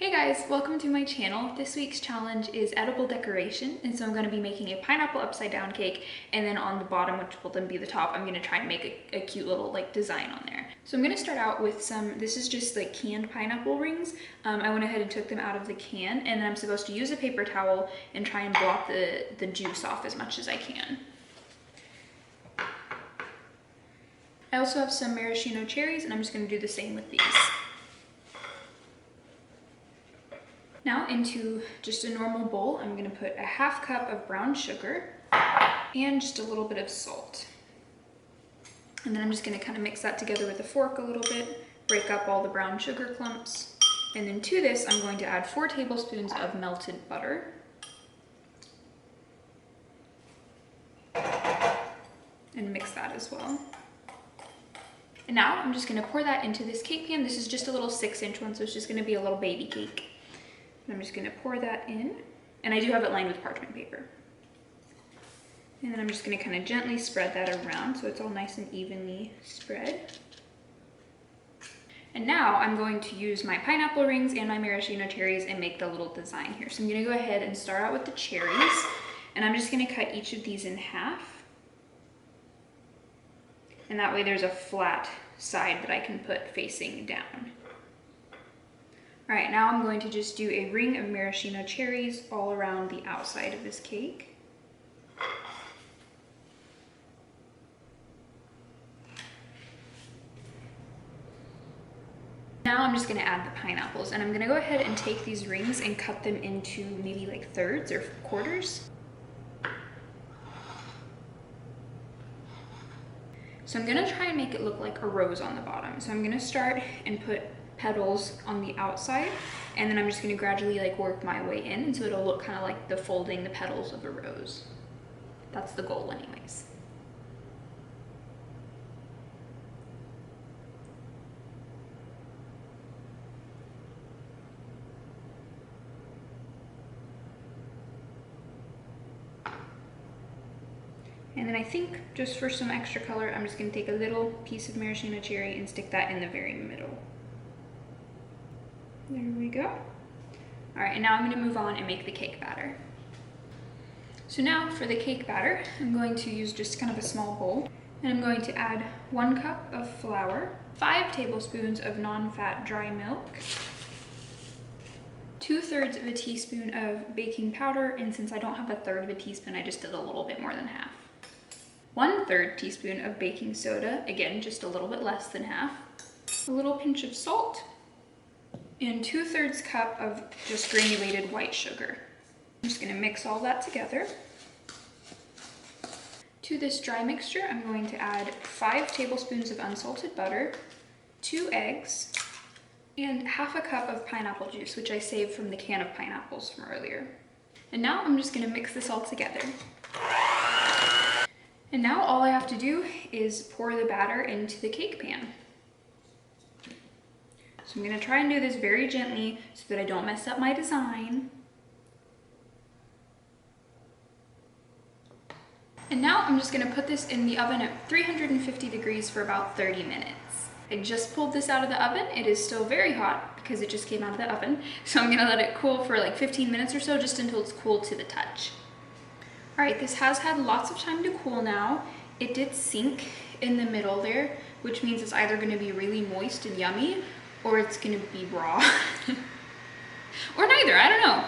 Hey guys, welcome to my channel. This week's challenge is edible decoration, and so I'm going to be making a pineapple upside down cake, and then on the bottom, which will then be the top, I'm going to try and make a cute little like design on there. So I'm going to start out with this is just like canned pineapple rings. I went ahead and took them out of the can, and then I'm supposed to use a paper towel and try and blot the juice off as much as I can. I also have some maraschino cherries, and I'm just going to do the same with these. Now into just a normal bowl, I'm going to put a half cup of brown sugar and just a little bit of salt. And then I'm just going to kind of mix that together with a fork a little bit, break up all the brown sugar clumps. And then to this, I'm going to add 4 tablespoons of melted butter. And mix that as well. And now I'm just going to pour that into this cake pan. This is just a little 6-inch one, so it's just going to be a little baby cake. I'm just going to pour that in, and I do have it lined with parchment paper. And then I'm just going to kind of gently spread that around so it's all nice and evenly spread. And now I'm going to use my pineapple rings and my maraschino cherries and make the little design here. So I'm going to go ahead and start out with the cherries, and I'm just going to cut each of these in half. And that way there's a flat side that I can put facing down. All right, now I'm going to just do a ring of maraschino cherries all around the outside of this cake. Now I'm just going to add the pineapples, and I'm going to go ahead and take these rings and cut them into maybe like thirds or quarters. So I'm going to try and make it look like a rose on the bottom. So I'm going to start and put petals on the outside, and then I'm just going to gradually like work my way in, and so it'll look kind of like the folding the petals of a rose. That's the goal anyways. And then I think just for some extra color, I'm just going to take a little piece of maraschino cherry and stick that in the very middle. There we go. All right, and now I'm going to move on and make the cake batter. So now for the cake batter, I'm going to use just kind of a small bowl, and I'm going to add 1 cup of flour, 5 tablespoons of non-fat dry milk, 2/3 of a teaspoon of baking powder, and since I don't have 1/3 of a teaspoon, I just did a little bit more than half. 1/3 teaspoon of baking soda, again, just a little bit less than half, a little pinch of salt, and 2/3 cup of just granulated white sugar. I'm just going to mix all that together. To this dry mixture, I'm going to add 5 tablespoons of unsalted butter, 2 eggs, and half a cup of pineapple juice, which I saved from the can of pineapples from earlier. And now I'm just going to mix this all together. And now all I have to do is pour the batter into the cake pan. So I'm going to try and do this very gently so that I don't mess up my design. And now I'm just going to put this in the oven at 350 degrees for about 30 minutes. I just pulled this out of the oven. It is still very hot because it just came out of the oven. So I'm going to let it cool for like 15 minutes or so, just until it's cool to the touch. All right, this has had lots of time to cool now. It did sink in the middle there, which means it's either going to be really moist and yummy, or it's going to be raw. Or neither, I don't know.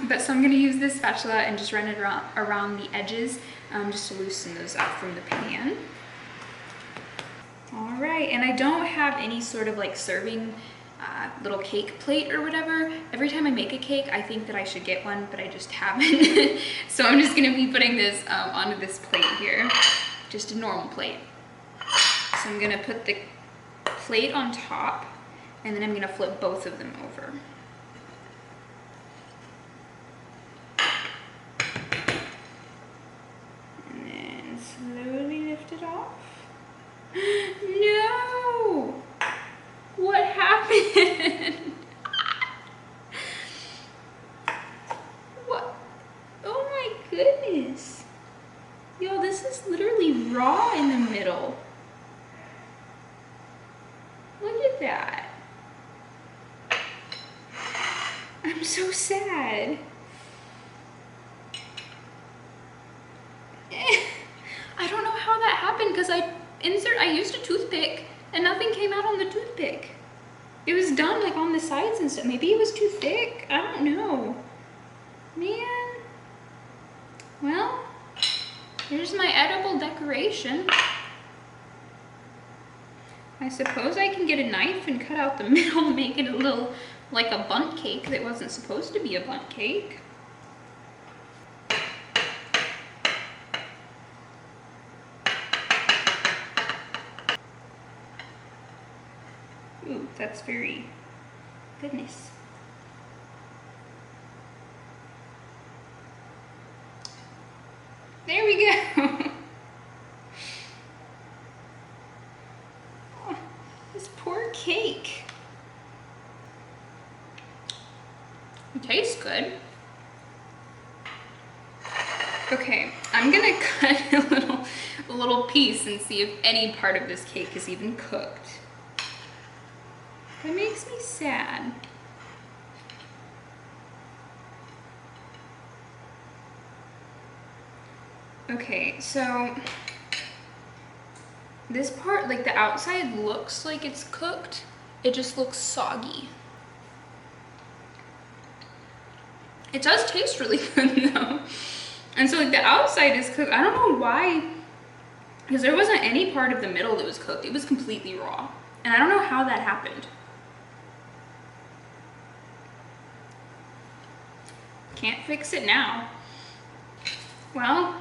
But so I'm going to use this spatula and just run it around the edges just to loosen those up from the pan. All right, and I don't have any sort of like serving little cake plate or whatever. Every time I make a cake, I think that I should get one, but I just haven't. So I'm just going to be putting this onto this plate here, just a normal plate. So I'm going to put the plate on top, and then I'm going to flip both of them over. And then slowly lift it off. No! What happened? What? Oh my goodness. Yo, this is literally raw in the middle. Look at that. I'm so sad. I don't know how that happened because I used a toothpick and nothing came out on the toothpick. It was done like on the sides and stuff. Maybe it was too thick. I don't know. Man. Well, here's my edible decoration. I suppose I can get a knife and cut out the middle, make it a little like a bundt cake that wasn't supposed to be a bundt cake. Ooh, that's very, goodness. There we go. Oh, this poor cake. It tastes good. Okay, I'm gonna cut a little piece and see if any part of this cake is even cooked. That makes me sad. Okay, so this part, like the outside looks like it's cooked. It just looks soggy. It does taste really good though. And so like the outside is cooked. I don't know why, because there wasn't any part of the middle that was cooked. It was completely raw. And I don't know how that happened. Can't fix it now. Well,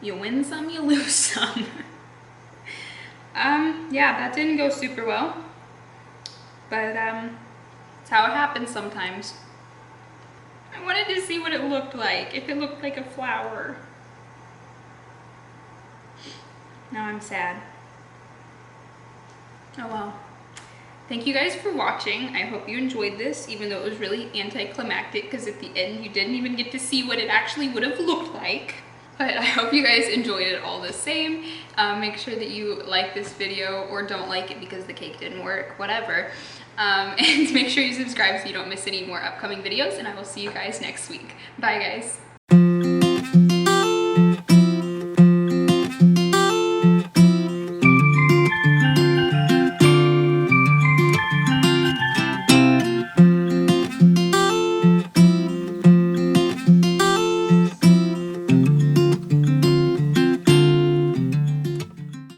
you win some, you lose some. Yeah, that didn't go super well. But it's how it happens sometimes. I wanted to see what it looked like, if it looked like a flower. Now I'm sad. Oh well. Thank you guys for watching. I hope you enjoyed this, even though it was really anticlimactic because at the end you didn't even get to see what it actually would have looked like. But I hope you guys enjoyed it all the same. Make sure that you like this video or don't like it because the cake didn't work, whatever. And make sure you subscribe so you don't miss any more upcoming videos, and I will see you guys next week. Bye guys.